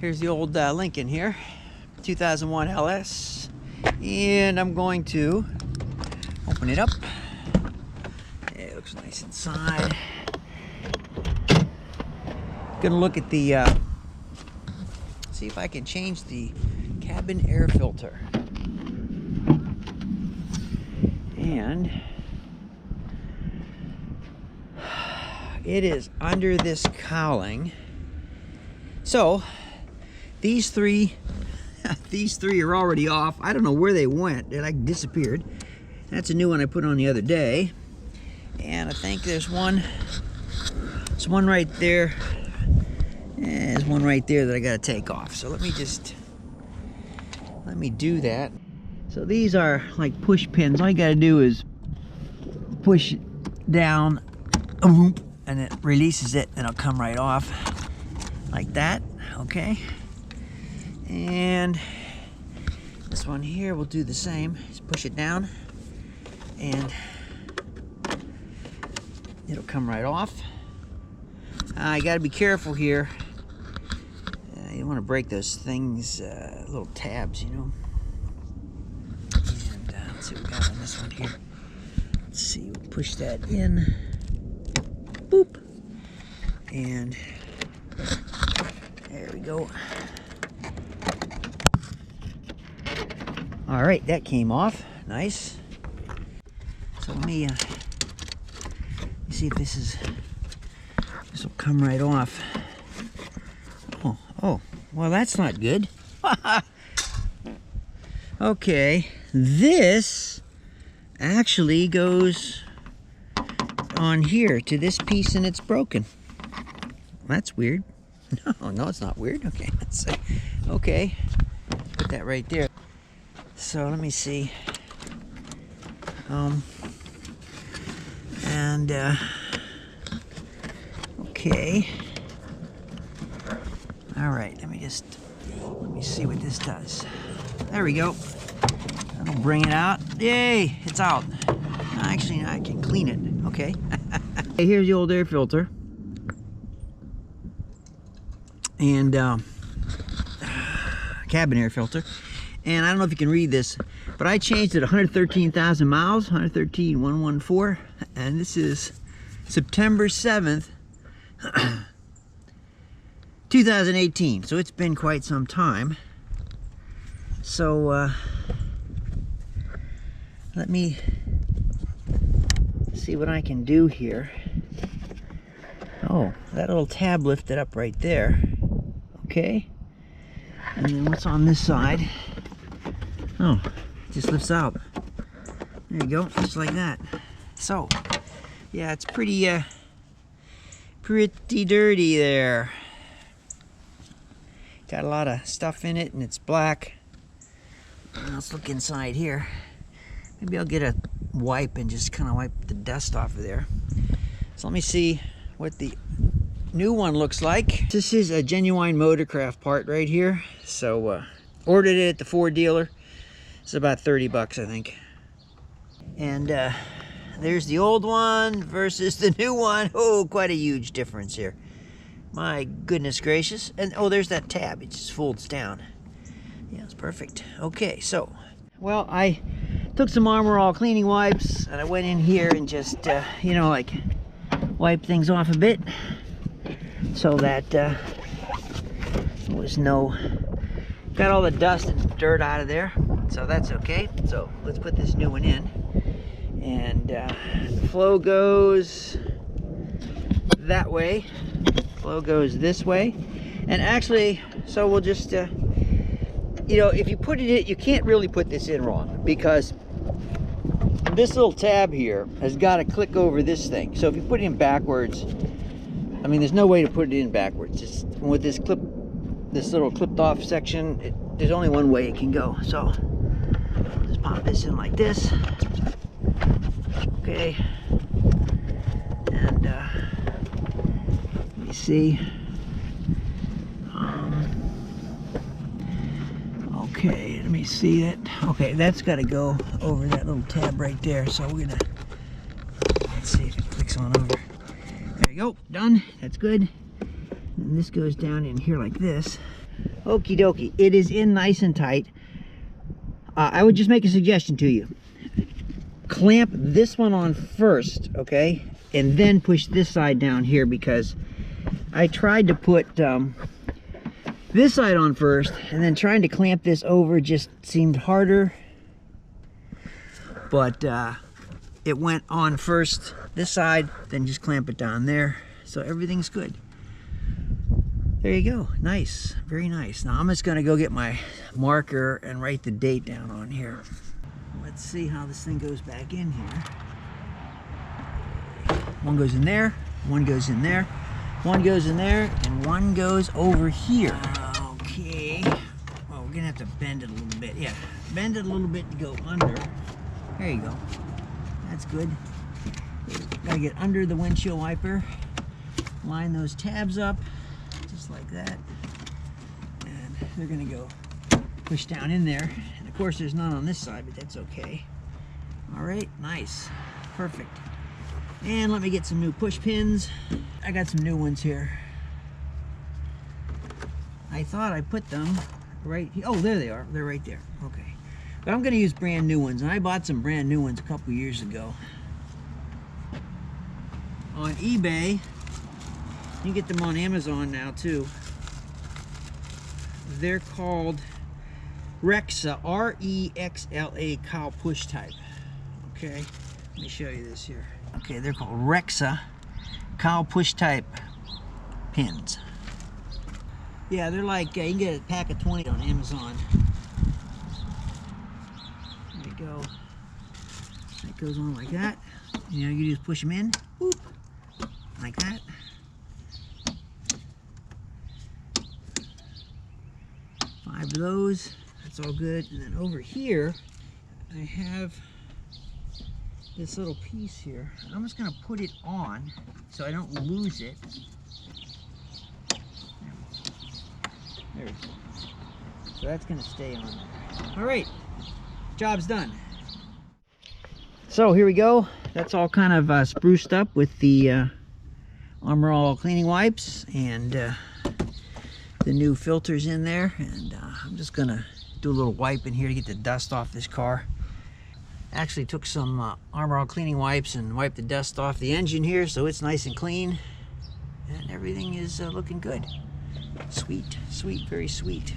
Here's the old Lincoln here, 2001 LS, and I'm going to open it up. Yeah, it looks nice inside. Gonna look at the, see if I can change the cabin air filter. And it is under this cowling. So these three are already off. I don't know where they went. They like disappeared. That's a new one I put on the other day. And I think there's one right there. There's one right there that I gotta take off. So let me do that. So these are like push pins. All you gotta do is push down, and it releases it, and it'll come right off like that. Okay. And this one here will do the same. Just push it down, and it'll come right off. You gotta be careful here. You don't want to break those things, little tabs, you know. And let's see what we got on this one here. Let's see, we'll push that in. Boop. And there we go. All right, that came off. Nice. So let me see if this will come right off. Oh, well, that's not good. Okay, this actually goes on here to this piece, and it's broken. That's weird. No, it's not weird. Okay, let's see. Okay, put that right there. So let me see. Okay. All right, let me see what this does. There we go. That'll bring it out. Yay, it's out. Actually, I can clean it. Okay. Hey, here's the old air filter. And cabin air filter. And I don't know if you can read this, but I changed it 113,000 miles, 113,114, and this is September 7th, 2018. So it's been quite some time. So let me see what I can do here. Oh, that little tab lifted up right there. Okay. And then what's on this side? Oh, it just lifts out. There you go, just like that. So, yeah, it's pretty dirty there. Got a lot of stuff in it, and it's black. Let's look inside here. Maybe I'll get a wipe and just kind of wipe the dust off of there. So let me see what the new one looks like. This is a genuine Motorcraft part right here. So ordered it at the Ford dealer. It's about 30 bucks, I think. And there's the old one versus the new one. Oh, quite a huge difference here. My goodness gracious. And oh, there's that tab. It just folds down. Yeah, it's perfect. Okay, so, well, I took some Armor All cleaning wipes, and I went in here and just, you know, like, wipe things off a bit, so that there was no, got all the dust and dirt out of there, so that's okay. So let's put this new one in, and the flow goes that way, flow goes this way, and actually, so we'll just, you know, if you put it in, you can't really put this in wrong, because this little tab here has got to click over this thing. So if you put it in backwards, I mean, there's no way to put it in backwards. Just with this little clipped off section, there's only one way it can go. So just pop this in like this. Okay. And let me see. Okay, let me see it. Okay, that's got to go over that little tab right there. So we're gonna, let's see if it clicks on over. There you go, done. That's good. And this goes down in here like this. Okie dokie. It is in nice and tight. I would just make a suggestion to you. Clamp this one on first, okay? And then push this side down here, because I tried to put this side on first, and then trying to clamp this over just seemed harder. But it went on first this side, then just clamp it down there. So everything's good. There you go. Nice. Very nice. Now I'm just going to go get my marker and write the date down on here. Let's see how this thing goes back in here. One goes in there, one goes in there, one goes in there, and one goes over here. Okay. Well, we're going to have to bend it a little bit. Yeah, bend it a little bit to go under. There you go. That's good. Got to get under the windshield wiper. Line those tabs up, just like that. And they're going to go push down in there. And of course, there's none on this side, but that's okay. All right, nice. Perfect. And let me get some new push pins. I got some new ones here. I thought I put them right here. Oh, there they are. They're right there. Okay. But I'm going to use brand new ones. And I bought some brand new ones a couple years ago. On eBay. You can get them on Amazon now too. They're called Rexla, R-E-X-L-A cow push type. Okay, let me show you this here. Okay, they're called Rexla cow push type pins. Yeah, they're like, you can get a pack of 20 on Amazon. There you go. That goes on like that. You know, you just push them in, whoop, like that. Five of those, that's all good. And then over here, I have this little piece here. I'm just gonna put it on so I don't lose it. There we go. So that's gonna stay on there. All right, job's done. So here we go. That's all kind of spruced up with the Armor All cleaning wipes and the new filters in there, and I'm just gonna do a little wipe in here to get the dust off this car. Actually took some Armor All cleaning wipes and wiped the dust off the engine here, so it's nice and clean, and everything is looking good. Sweet, sweet, very sweet.